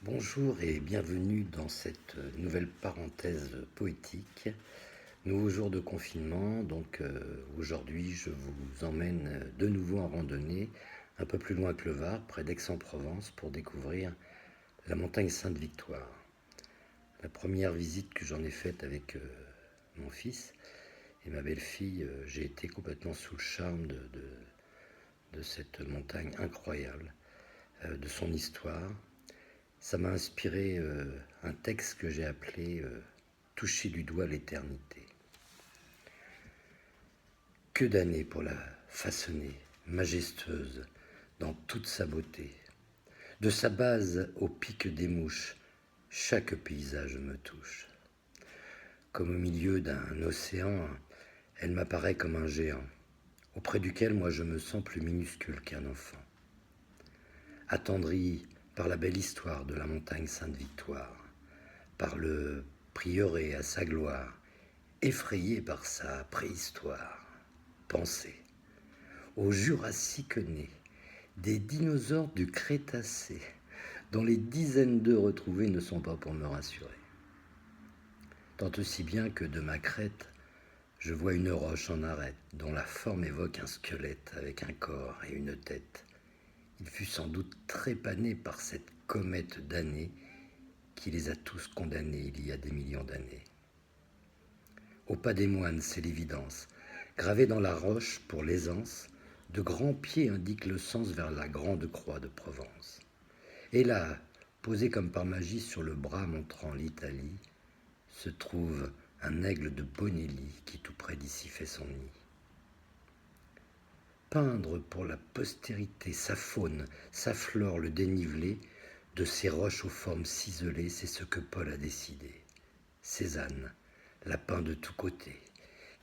Bonjour et bienvenue dans cette nouvelle parenthèse poétique. Nouveau jour de confinement, donc aujourd'hui je vous emmène de nouveau en randonnée un peu plus loin que le Var, près d'Aix-en-Provence, pour découvrir la montagne Sainte-Victoire. La première visite que j'en ai faite avec mon fils et ma belle-fille, j'ai été complètement sous le charme de cette montagne incroyable, de son histoire. Ça m'a inspiré un texte que j'ai appelé Toucher du doigt l'éternité. Que d'années pour la façonner, majestueuse dans toute sa beauté. De sa base au pic des mouches, chaque paysage me touche. Comme au milieu d'un océan, elle m'apparaît comme un géant, auprès duquel moi je me sens plus minuscule qu'un enfant. Attendri par la belle histoire de la montagne Sainte-Victoire, par le prieuré à sa gloire, effrayé par sa préhistoire. Pensez au Jurassique né, des dinosaures du Crétacé, dont les dizaines d'œufs retrouvés ne sont pas pour me rassurer. Tant aussi bien que de ma crête, je vois une roche en arête, dont la forme évoque un squelette avec un corps et une tête. Il fut sans doute trépané par cette comète d'années qui les a tous condamnés il y a des millions d'années. Au pas des moines, c'est l'évidence. Gravé dans la roche pour l'aisance, de grands pieds indiquent le sens vers la grande croix de Provence. Et là, posé comme par magie sur le bras montrant l'Italie, se trouve un aigle de Bonelli qui tout près d'ici fait son nid. Peindre pour la postérité sa faune, sa flore, le dénivelé de ces roches aux formes ciselées, c'est ce que Paul a décidé. Cézanne l'a peint de tous côtés.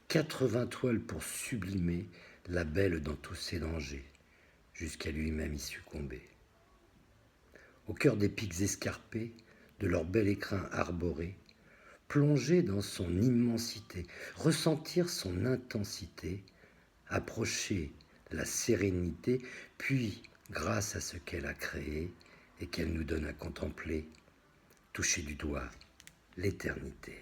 80 toiles pour sublimer la belle dans tous ses dangers, jusqu'à lui-même y succomber. Au cœur des pics escarpés, de leur bel écrin arboré, plonger dans son immensité, ressentir son intensité, approcher la sérénité, puis, grâce à ce qu'elle a créé et qu'elle nous donne à contempler, toucher du doigt l'éternité.